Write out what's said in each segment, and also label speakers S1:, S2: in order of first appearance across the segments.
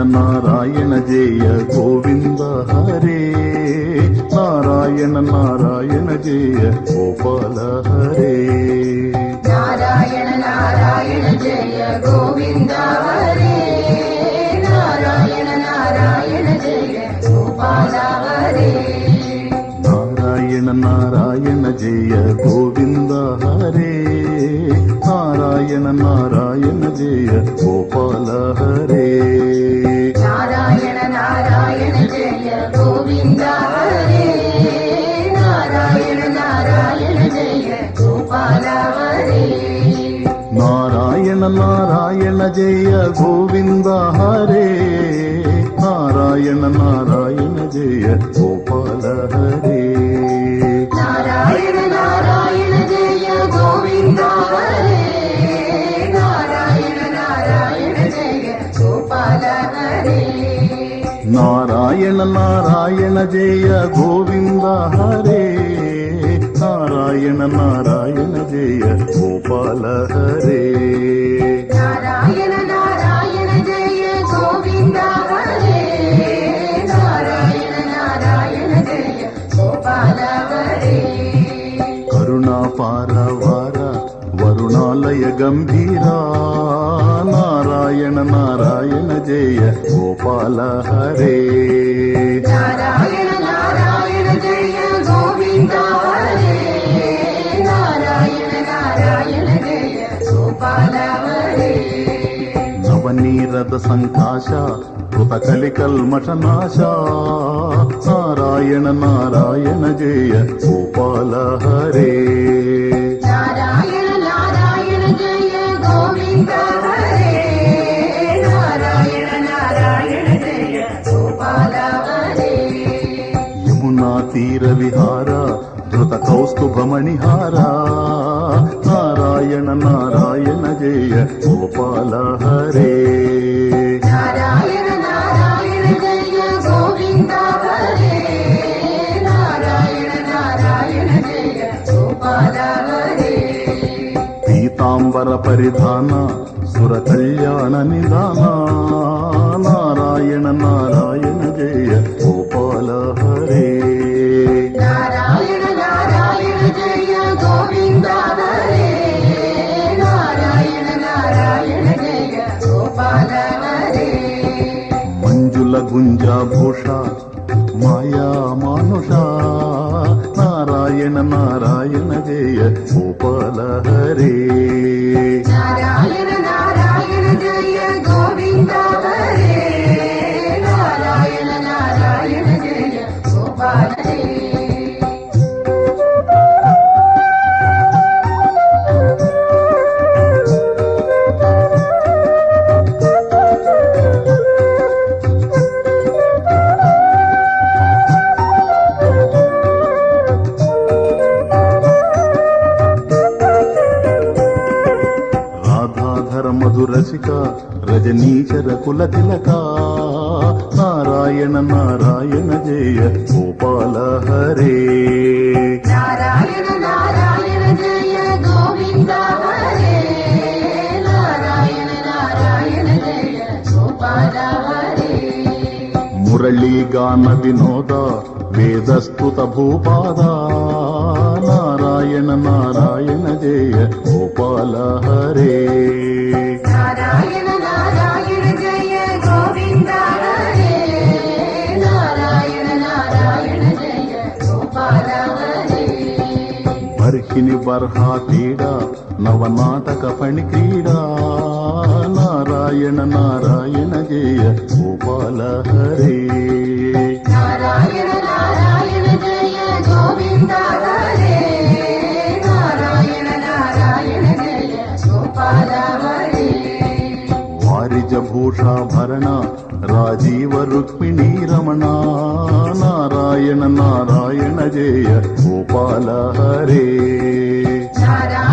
S1: నారాయణ జయ గోవింద హరే నారాయణ నారాయణ జయ గోపాల హరే
S2: నారాయణ నారాయణ జయ గోవింద హరే నారాయణ నారాయణ జయ గోపాల హరే
S1: నారాయణ నారాయణ జయ గోవింద హరే నారాయణ నారాయణ జయ గోపాల హరే
S2: నారాయణ నారాయణ జయ గోవింద హరే నారాయణ నారాయణ జయ గోపాల హరే
S1: నారాయణ నారాయణ జయ గోవింద హరే నారాయణ నారాయణ జయ గోపాల హరే
S2: నారాయణ నారాయణ జయ గోవింద హరే నారాయణ నారాయణ జయ గోపాల హరే
S1: నారాయణ నారాయణ జయ గోవింద హరే నారాయణ నారాయణ జయ గోపాల హరే
S2: నారాయణ నారాయణ జయ గోవింద హరే నారాయణ నారాయణ జయ గోపాల హరే
S1: కరుణాపార వార వరుణాలయ గంభీరా నారాయణ నారాయణ జయ గోపాల హరే
S2: నారాయణ నారాయణ జయ గోవింద హరే నారాయణ నారాయణ జయ గోపాల హరే
S1: నవనీరద సంకాశ కృత కలికల్మషనాశ నారాయణ నారాయణ జయ గోపాల హరే
S2: నారాయణ నారాయణ జయ గోవింద హరే నారాయణ నారాయణ జయ గోపాల హరే
S1: యమునా తీర విహార ధృత కౌస్తుభమణిహార నారాయణ నారాయణ జయ గోపాల హరే
S2: నారాయణ నారాయణ జయ గోవింద హరే నారాయణ నారాయణ జయ గోపాల హరే
S1: పీతాంబర పరిధాన సుర కళ్యాణ నిదాన నారాయణ నారాయణ జయ గోపాల హరే
S2: నారాయణ నారాయణ జయ గోవింద హరే నారాయణ నారాయణ జయ గోపాల హరే
S1: మంజుల గుంజాభూష మాయా మానుష నారాయణ నారాయణ జయ గోపాల హరే
S2: నారాయణ నారాయణ జయ గోవింద హరే నారాయణ నారాయణ జయ గోపాల హరే
S1: రాధాధర మధురసిక రజనీచర కుల తిలక నారాయణ నారాయణ జయ గోపాల హరే
S2: నారాయణ నారాయణ జయ గోవింద హరే నారాయణ నారాయణ జయ గోపాల హరే
S1: మురళీ గాన వినోద వేదస్తుత భూపాద నారాయణ నారాయణ జయ గోపాల హరే
S2: నారాయణ నారాయణ జయ గోవింద హరే నారాయణ నారాయణ జయ గోపాల హరే
S1: బర్హిని బర్హాతీడ నవనాటక ఫణి క్రీడా నారాయణ నారాయణ జయ గోపాల హరే
S2: నారాయణ నారాయణ జయ గోవింద హరే నారాయణ నారాయణ జయ గోపాల హరే
S1: వారిజభూషాభరణ రాజీవ రుక్మిణీ రమణ నారాయణ నారాయణ జయ గోపాల హరే
S2: నారాయణ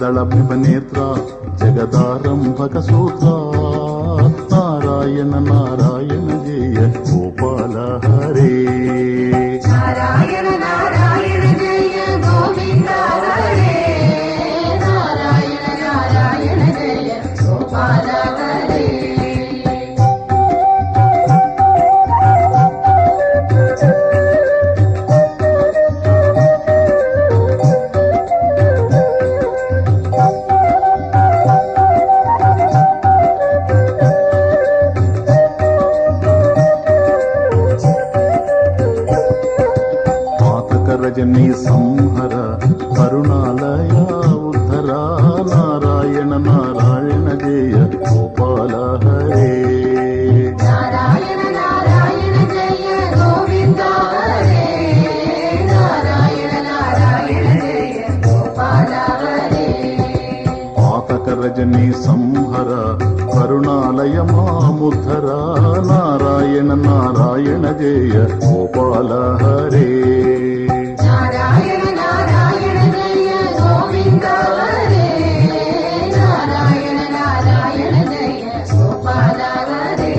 S1: దళభిమనేత్ర జగదారంభక సూత్ర నారాయణ నారాయణ జయ గోపాల హరే
S2: నారాయణ నారాయణ జయ గోవింద హరే నారాయణ నారాయణ జయ గోపాల హరే
S1: రజనీ సంహర కరుణాలయ ఉద్ధర నారాయణ నారాయణ జయ గోపాల హరే
S2: నారాయణ నారాయణ జయ గోవింద హరే నారాయణ నారాయణ జయ గోపాల హరే
S1: పాతక రజనీ సంహర కరుణాలయ మాముద్ధర నారాయణ నారాయణ జయ గోపాల హరే
S2: నారాయణ నారాయణ జయ గోవింద హరే నారాయణ నారాయణ జయ గోపాల హరే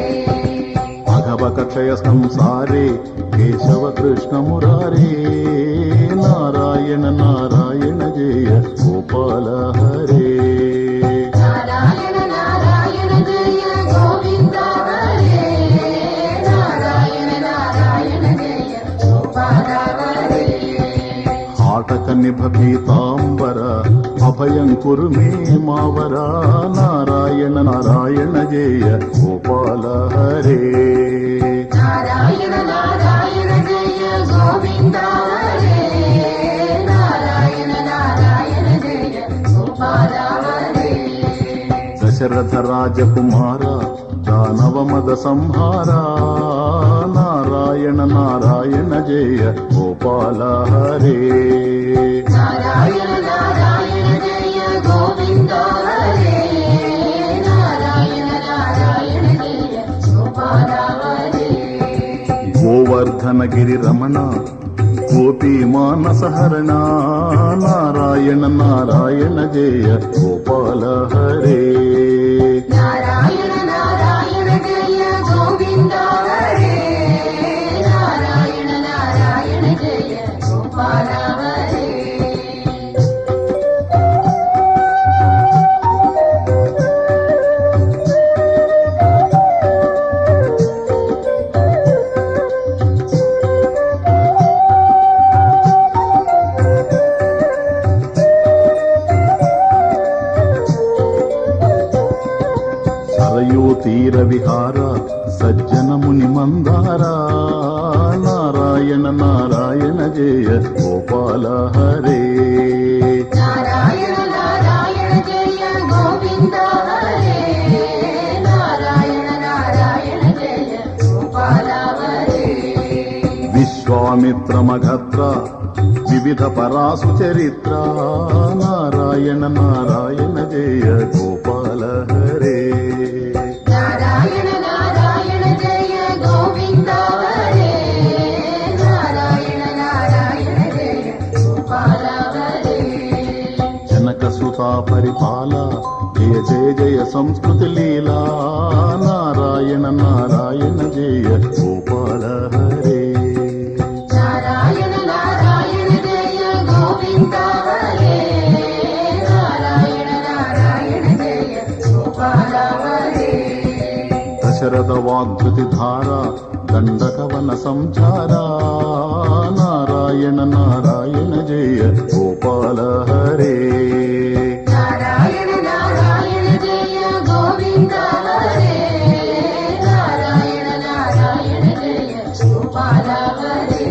S1: భగవక క్షయ సంసారే కేశవ కృష్ణ మురారే నారాయణ నారాయణ జయ గోపాల హరే
S2: నారాయణ నారాయణ జయ గోవింద హరే నారాయణ నారాయణ జయ గోపాల హరే
S1: ఆటక నిభ పీతాంబర అభయం కురు మే మావర నారాయణ నారాయణ జయ గోపాల హరే
S2: నారాయణ నారాయణ జయ గోవింద హరే నారాయణ నారాయణ జయ గోపాల హరే
S1: దశరథ రాజకుమార దానవ మద సంహార నారాయణ నారాయణ జయ గోపాల హరే
S2: నారాయణ నారాయణ జయ గోవింద హరే నారాయణ నారాయణ జయ గోపాల హరే
S1: గోవర్ధన గిరి రమణ గోపీ మానస హరణ నారాయణ నారాయణ జయ గోపాల హరే
S2: నారాయణ నారాయణ జయ గోవింద హరే నారాయణ నారాయణ జయ గోపాల హరే సరయూ తీర విహార సజ్జన ముని మందార నారాయణ నారాయణ జయ గోపాల హరే నారాయణ నారాయణ జయ గోవింద హరే నారాయణ నారాయణ జయ గోపాల హరే
S1: విశ్వామిత్ర మగత్ర వివిధ పరాసు చరిత్ర నారాయణ నారాయణ జయ గోపాల హరే
S2: నారాయణ నారాయణ జయ గోవింద హరే నారాయణ నారాయణ జయ గోపాల హరే
S1: జనక సుతా పరిపాల జయ జయ జయ సంస్కృతి లీలా నారాయణ నారాయణ జయ గోపాల హరే
S2: నారాయణ నారాయణ జయ గోవింద హరే నారాయణ నారాయణ జయ గోపాల హరే
S1: దశరథ వాగ్భృతి ధార దండకవన సంచార నారాయణ నారాయణ జయ గోపాల హరే
S2: నారాయణ నారాయణ జయ గోవింద హరే నారాయణ నారాయణ జయ గోపాల హరే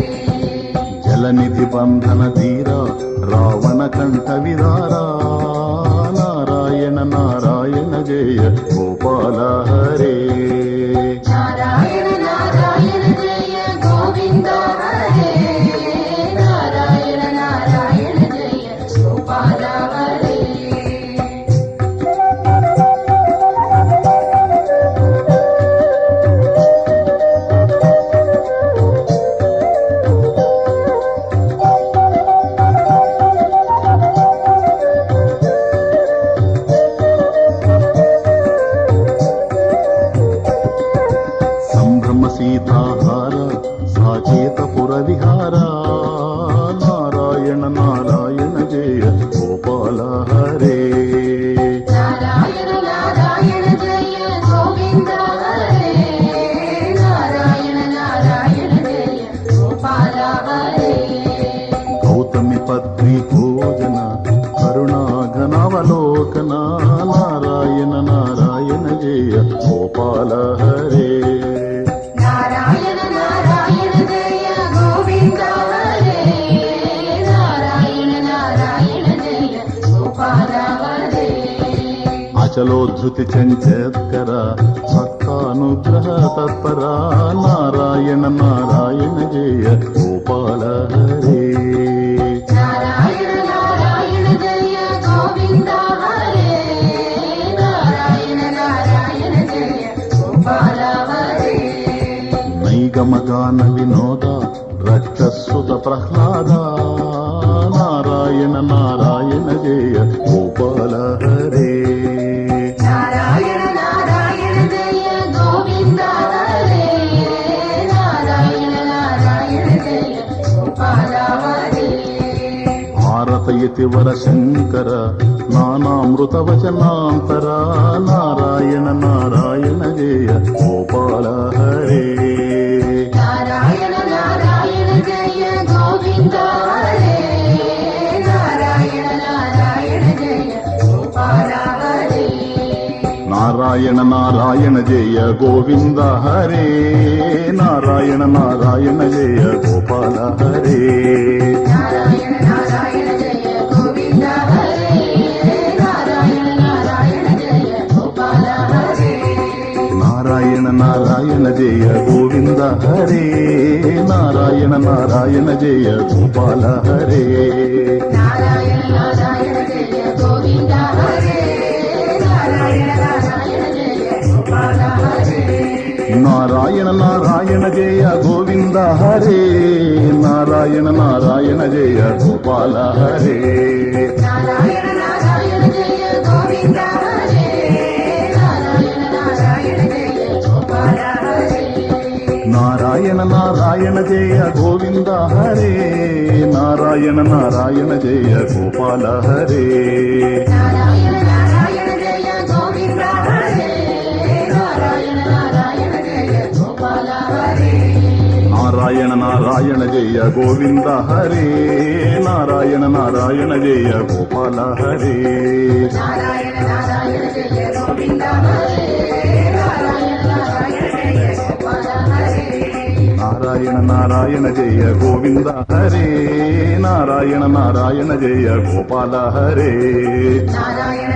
S1: జలనిధి బంధన ధీర రావణ కంఠ విదార నారాయణ నారాయణ జయ గోపాల హరే
S2: నారాయణ నారాయణ జయ గోవింద హరే నారాయణ నారాయణ జయ గోపాల హరే
S1: జయ గోపాల హరే
S2: నారాయణ నారాయణ జయ గోవింద హరే నారాయణ నారాయణ జయ గోపాల హరే
S1: అచలోద్ధృతి చంచత్కర భక్తానుగ్రహ తత్పర నారాయణ నారాయణ జయ గోపాల హరే
S2: నారాయణ నారాయణ జయ గోవింద హరే నారాయణ నారాయణ జయ గోపాల హరే
S1: నైగమగాన వినోద రక్షసుత ప్రహ్లాద నారాయణ నారాయణ జయ గోపాల హరే
S2: నారాయణ నారాయణ జయ గోవింద హరే నారాయణ నారాయణ జయ గోపాల హరే
S1: భారతయతి వర శంకర నానామృతవచనాంతర నారాయణ నారాయణ జయ గోపాల హరే
S2: నారాయణ నారాయణ జయ గోవింద హరే నారాయణ నారాయణ జయ గోపాల హరే
S1: నారాయణ నారాయణ జయ గోవింద హరే నారాయణ నారాయణ జయ గోపాల హరే
S2: నారాయణ నారాయణ జయ గోవింద హరే నారాయణ నారాయణ జయ గోపాల హరే
S1: నారాయణ నారాయణ జయ గోవింద హరే నారాయణ నారాయణ జయ గోపాల హరే
S2: నారాయణ నారాయణ జయ గోవింద హరే నారాయణ నారాయణ జయ గోపాల హరే
S1: నారాయణ నారాయణ జయ గోవింద హరే నారాయణ నారాయణ జయ గోపాల హరే
S2: నారాయణ నారాయణ జయ గోవింద హరే నారాయణ నారాయణ జయ గోపాల హరే
S1: నారాయణ నారాయణ జయ గోవింద హరే నారాయణ నారాయణ జయ గోపాల హరే
S2: నారాయణ నారాయణ జయ గోవింద హరే నారాయణ నారాయణ జయ గోపాల హరే
S1: నారాయణ నారాయణ జయ గోవింద హరే నారాయణ నారాయణ జయ గోపాల హరే
S2: నారాయణ నారాయణ జయ గోవింద హరే నారాయణ నారాయణ జయ గోపాల హరే
S1: నారాయణ నారాయణ జయ గోవింద హరే నారాయణ నారాయణ జయ గోపాల హరే
S2: నారాయణ